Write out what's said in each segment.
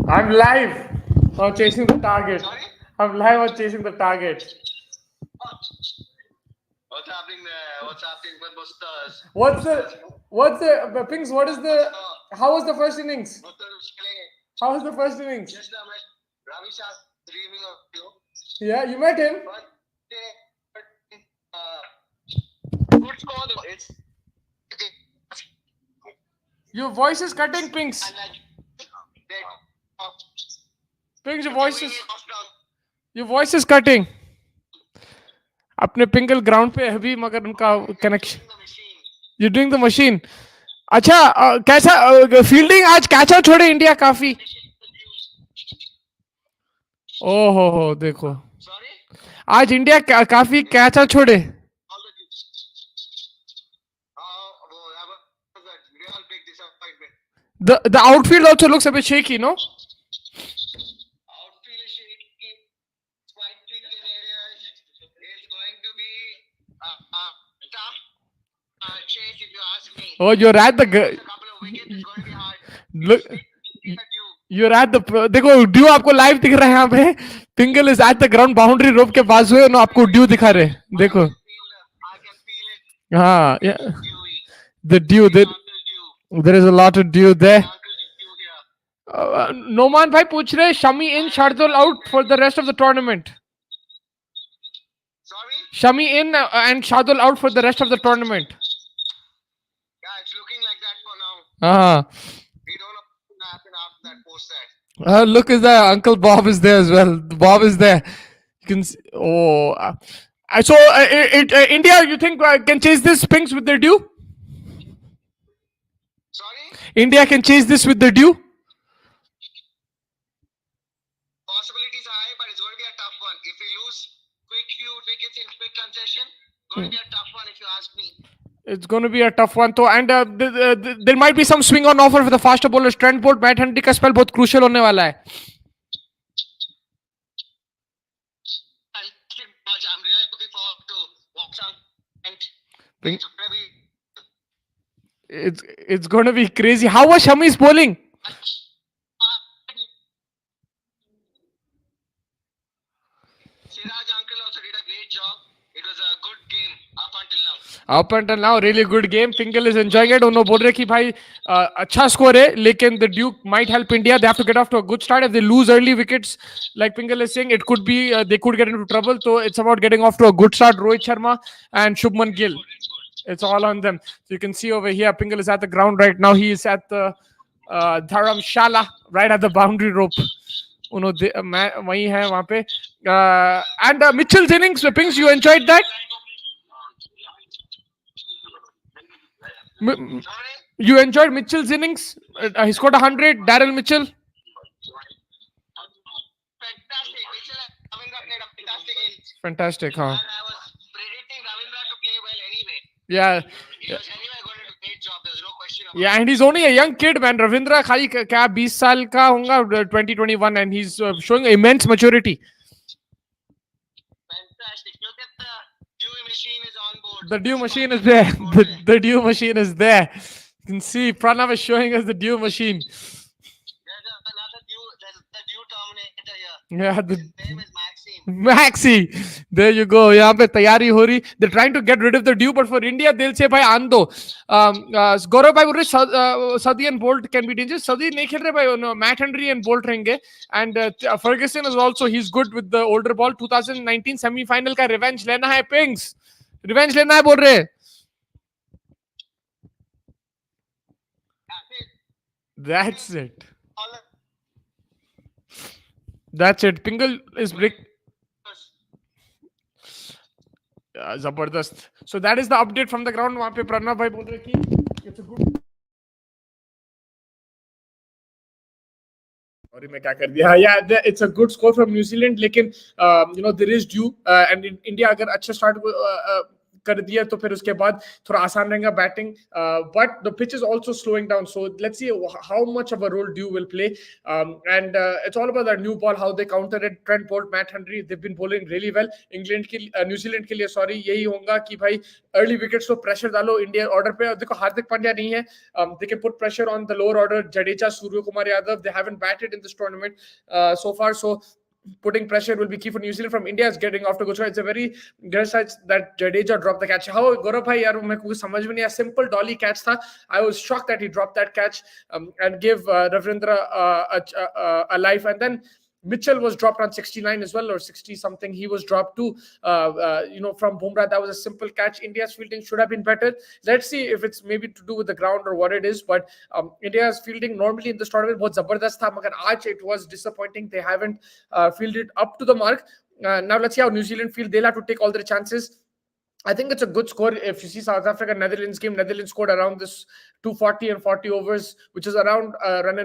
I'm live on chasing the target. Sorry? I'm live on chasing the target. What's happening there? What's happening with Bustas? What's the Pings? What is the? How was the first innings? How was the first innings? Just now, Ravi Shah dreaming of you. Yeah, you met him. But good score though. It's Your voice is cutting, Pings. Pings, your voice is cutting. अपने पिंगल ground पे अभी मगर उनका connection you doing the machine अच्छा कैसा fielding आज कैचा छोड़े इंडिया काफी ओहो हो देखो आज इंडिया काफी कैचा छोड़े the outfield also looks a bit shaky, no? Oh, you're at the look. You're at the देखो ड्यू आपको लाइव दिख रहा है यहाँ पे पिंगल is at the ground boundary रोप के पास हुए ना आपको ड्यू दिखा रहे देखो हाँ the dew there is a lot of dew there Noman भाई पूछ रहे Shami in Shardul out for the rest of the tournament Shami in and Shardul out for the rest of the tournament it's looking like that for now. We don't know what's going to happen after that post that. Look is there. Uncle Bob is there as well. Bob is there. You can see, so India, you think can chase this Pinks with their due? Sorry? India can chase this with their due? Possibilities are high, but it's going to be a tough one. If we lose few wickets in quick concession, going to be a tough one if you ask me. It's going to be a tough one. So, and there might be some swing on offer for the faster bowlers. Trent Bolt, Matt Henry का spell बहुत crucial होने वाला है. I'm really looking forward to watch and it's going to be crazy. How was Shami's bowling? Siraj uncle also did a great job. It was a good game up until now. Up until now, really good game. Pingle is enjoying it. उन्होंने बोल रहे कि भाई अच्छा score है, लेकिन the Duke might help India. They have to get off to a good start. If they lose early wickets, like Pingle is saying, it could be they could get into trouble. So it's about getting off to a good start. Rohit Sharma and Shubman Gill. It's all on them. So you can see over here, Pingle is at the ground right now. He is at the Dharamshala, right at the boundary rope. वही है वहाँ पे. And Mitchell's innings, Pings, you enjoyed that? You enjoyed Mitchell's innings? He scored 100. Daryl Mitchell. Fantastic. Ravindra played a fantastic innings. Fantastic, huh? And I was predicting Ravindra to play well anyway. Yeah. He was anyway going to do a great job. There's no question about Yeah, and he's only a young kid, man. Ravindra खाली क्या 20 साल का होगा 2021 and he's showing immense maturity. Fantastic. Look at the Dewey machine is on board. The Dew machine is there. The Dew machine is there. You can see Pranav is showing us the Dew machine. There's another Dew. There's the Dew Terminator here. Yeah, His name is Maxi. There you go. यहाँ पे तैयारी हो रही. They're trying to get rid of the Dew, but for India, they'll say भाई आन दो. गौरव भाई बोल रहे Sadi and Bolt can be dangerous. Sadi नहीं खेल रहे भाई. No, Matt Henry and Bolt रहेंगे. And Ferguson is also, he's good with the older ball. 2019 semi-final का revenge लेना है Pings. Revenge लेना है बोल रहे. That's it. That's it. Pingle is break. Zabardast. So that is the update from the ground. वहाँ पे प्रणव भाई बोल रहे कि it's a good. Sorry, मैं क्या कर दिया? Yeah, it's a good score from New Zealand. लेकिन there is Dew and in India अगर अच्छा start कर दिया तो फिर उसके बाद थोड़ा आसान रहेगा batting, but the pitch is also slowing down, so let's see how much of a role Dew will play, and it's all about that new ball, how they counter it. Trent Bolt, Matt Henry, they've been bowling really well. England के New Zealand के लिए sorry यही होगा कि भाई early wickets को pressure डालो Indian order पे. देखो हार्दिक पांड्या नहीं है, they can put pressure on the lower order. Jadeja, Surya Kumar Yadav, they haven't batted in this tournament so far, so putting pressure will be key for New Zealand. From India is getting off to good start. It's a very good start that Jadeja dropped the catch. How Gaurav bhai yaar मेरे को समझ में नहीं आया, simple dolly catch था. I was shocked that he dropped that catch and gave Ravindra a life. And then Mitchell was dropped on 69 as well, or 60 something. He was dropped too. From Bumrah, that was a simple catch. India's fielding should have been better. Let's see if it's maybe to do with the ground or what it is. But India's fielding normally in this tournament was zabardast tha, magar aaj it was disappointing. They haven't fielded up to the mark. Now let's see how New Zealand field. They'll have to take all their chances. I think it's a good score. If you see South Africa Netherlands game, Netherlands scored around this 240 and 40 overs, which is around run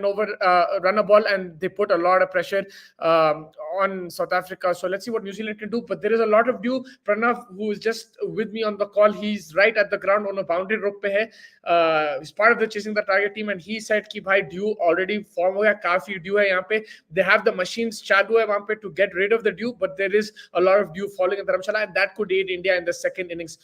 a ball, and they put a lot of pressure on South Africa. So let's see what New Zealand can do. But there is a lot of Dew. Pranav, who is just with me on the call, he's right at the ground on a boundary rope pe hai. He's part of the chasing the target team, and he said ki bhai Dew already form ho gaya, काफी Dew hai yahan pe. They have the machines chalu hai wahan pe to get rid of the Dew, but there is a lot of Dew falling in Dharamshala, and that could aid India in the second innings.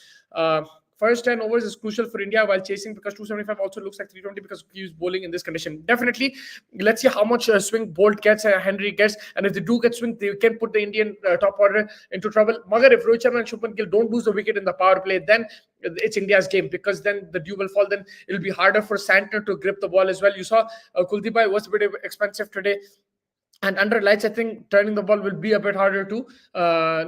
First 10 overs is crucial for India while chasing, because 275 also looks like 320 because he's bowling in this condition. Definitely, let's see how much swing Bolt gets, Henry gets, and if they do get swing, they can put the Indian top order into trouble. Magar if Rohit Sharma and Shubman Gill don't lose the wicket in the power play, then it's India's game, because then the Dew will fall. Then it'll be harder for Santner to grip the ball as well. You saw Kuldeep Bhai was a bit expensive today. And under lights, I think turning the ball will be a bit harder too.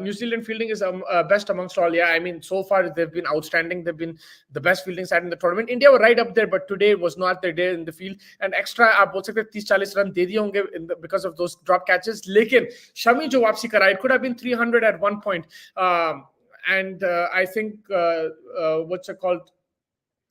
New Zealand fielding is best amongst all. Yeah, I mean, so far they've been outstanding. They've been the best fielding side in the tournament. India were right up there, but today was not their day in the field. And extra, आप बोल सकते 30-40 run दे दिए होंगे because of those drop catches. लेकिन शमी जो वापसी करा, it could have been 300 at one point. And I think what's it called?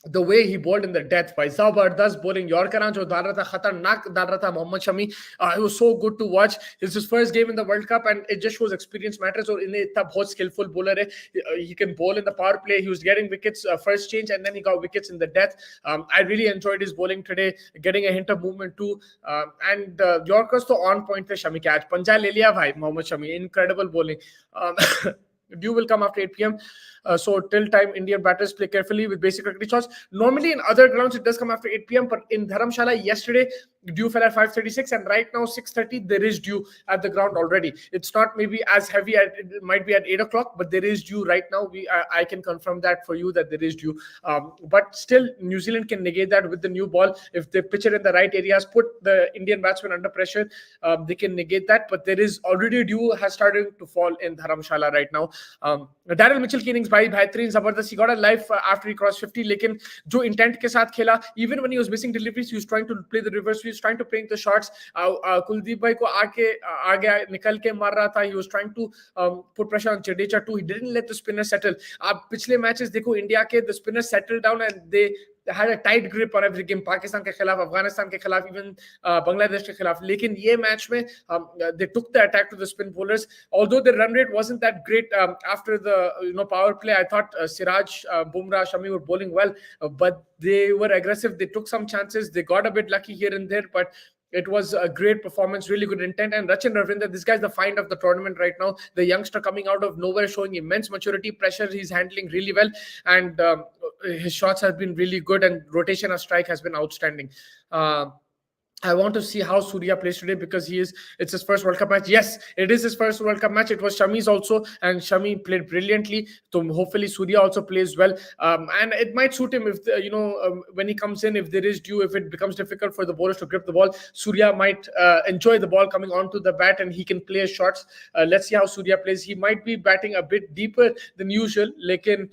The way he bowled in the death, by Zabardast bowling, Yorker jo dal raha tha, khatarnak dal raha tha Mohammad Shami. It was so good to watch. It's his first game in the World Cup, and it just shows experience matters. Or inne itna bahut skillful bowler hai. He can bowl in the power play. He was getting wickets first change, and then he got wickets in the death. I really enjoyed his bowling today, getting a hint of movement too. And Yorkers to on point the Shami catch. Panja le liya bhai Mohammad Shami. Incredible bowling. Dew will come after 8 p.m. So till time, Indian batters play carefully with basic cricket shots. Normally in other grounds, it does come after 8 p.m. But in Dharamshala yesterday, Dew fell at 5:36, and right now 6:30, there is Dew at the ground already. It's not maybe as heavy as it might be at 8 o'clock, but there is Dew right now. I can confirm that for you that there is Dew. But still, New Zealand can negate that with the new ball. If they pitch it in the right areas, put the Indian batsmen under pressure, they can negate that. But there is already Dew has started to fall in Dharamshala right now. Daryl Mitchell की innings भाई बेहतरीन जबरदस्त. He got a life after he crossed 50, लेकिन जो intent के साथ खेला, even when he was missing deliveries, he was trying to play the reverse, he was trying to play the shots. Kuldeep भाई को आगे निकल के मार रहा था. He was trying to put pressure on Jadeja too. He didn't let the spinner settle. आप पिछले matches देखो इंडिया के, the spinners settled down and they had a tight grip on every game. Pakistan के खिलाफ, Afghanistan के खिलाफ, even Bangladesh के खिलाफ. लेकिन ये match में they took the attack to the spin bowlers. Although the run rate wasn't that great after the power play, I thought Siraj, Bumrah, Shami were bowling well, but they were aggressive. They took some chances. They got a bit lucky here and there, but it was a great performance, really good intent. And Rachin Ravindra, this guy's the find of the tournament right now. The youngster coming out of nowhere, showing immense maturity, pressure he's handling really well. And his shots have been really good, and rotation of strike has been outstanding. I want to see how Surya plays today, because it's his first World Cup match. Yes, it is his first World Cup match. It was Shami's also, and Shami played brilliantly. So hopefully Surya also plays well. And it might suit him if, when he comes in, if there is Dew, if it becomes difficult for the bowlers to grip the ball, Surya might enjoy the ball coming onto the bat, and he can play his shots. Let's see how Surya plays. He might be batting a bit deeper than usual. Lekin,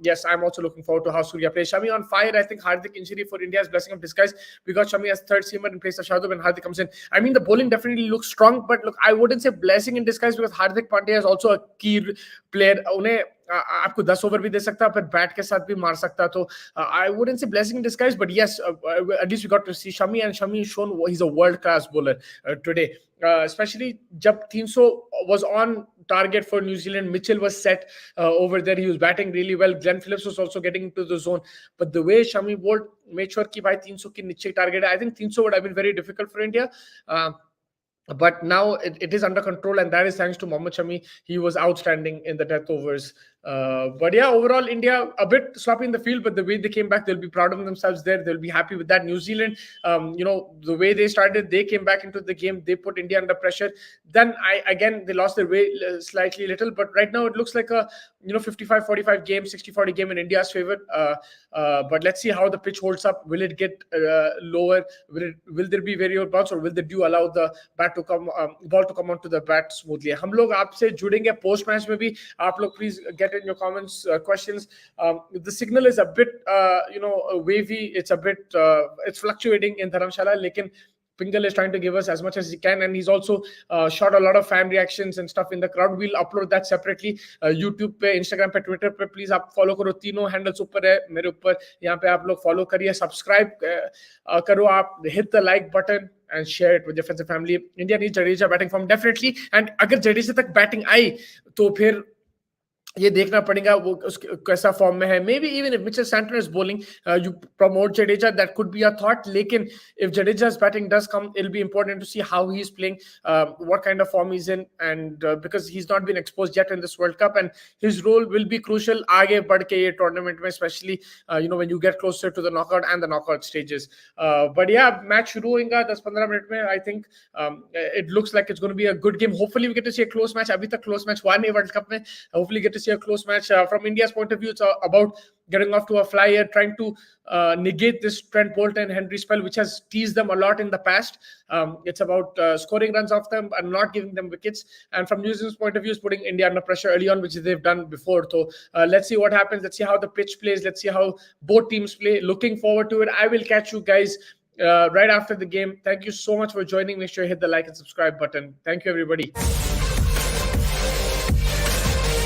yes, I'm also looking forward to how Surya plays. Shami on fire. I think Hardik injury for India's blessing of disguise. We got Shami as third seamer in place of Shadub, and Hardik comes in. I mean, the bowling definitely looks strong, but look, I wouldn't say blessing in disguise, because Hardik Pandya is also a key player. आपको 10 over भी दे सकता, फिर bat के साथ भी मार सकता. तो I wouldn't say blessing in disguise, but yes, at least we got to see Shami, and Shami has shown he's a world class bowler today. Especially jab 300 was on target for New Zealand. Mitchell was set over there. He was batting really well. Glenn Phillips was also getting into the zone. But the way Shami bowled made sure कि भाई 300 के नीचे target. I think 300 would have been very difficult for India. But now it is under control, and that is thanks to Mohammad Shami. He was outstanding in the death overs. But yeah, overall, India a bit sloppy in the field, but the way they came back, they'll be proud of themselves there. They'll be happy with that. New Zealand, the way they started, they came back into the game. They put India under pressure. Then they lost their way slightly little, but right now it looks like a 55-45 game, 60-40 game in India's favor. But let's see how the pitch holds up. Will it get lower? Will there be very old bounce, or will they allow the ball to come onto the bat smoothly? हम लोग आपसे जुड़ेंगे post match में भी. आप लोग please get in your comments, questions. The signal is a bit wavy. It's a bit it's fluctuating in Dharamshala. Lekin Pingal is trying to give us as much as he can, and he's also shot a lot of fan reactions and stuff in the crowd. We'll upload that separately. YouTube पे, Instagram पे, Twitter पे please आप follow करो. तीनों handles ऊपर है मेरे ऊपर. यहाँ पे आप लोग follow करिए, subscribe करो आप, hit the like button and share it with your friends and family. India needs Jadeja batting form definitely, and अगर जडेजा तक बैटिंग आई तो फिर ये देखना पड़ेगा वो कैसा फॉर्म में है. Maybe even if Mitchell Santner is bowling, you promote Jadeja. That could be a thought. लेकिन if Jadeja's batting does come, it'll be important to see how he's playing, what kind of form he's in, and because he's not been exposed yet in this World Cup, and his role will be crucial आगे बढ़ के ये tournament में, especially when you get closer to the knockout and the knockout stages. But yeah, match शुरू होगा 10-15 minute में. I think it looks like it's going to be a good game. Hopefully we get to see a close match. अभी तक close match हुआ नहीं World Cup में. Hopefully get to see a close match. From India's point of view, it's about getting off to a flyer, trying to negate this Trent Bolt and Henry spell, which has teased them a lot in the past. It's about scoring runs off them and not giving them wickets. And from New Zealand's point of view, is putting India under pressure early on, which they've done before. So let's see what happens. Let's see how the pitch plays. Let's see how both teams play. Looking forward to it. I will catch you guys right after the game. Thank you so much for joining. Make sure you hit the like and subscribe button. Thank you, everybody.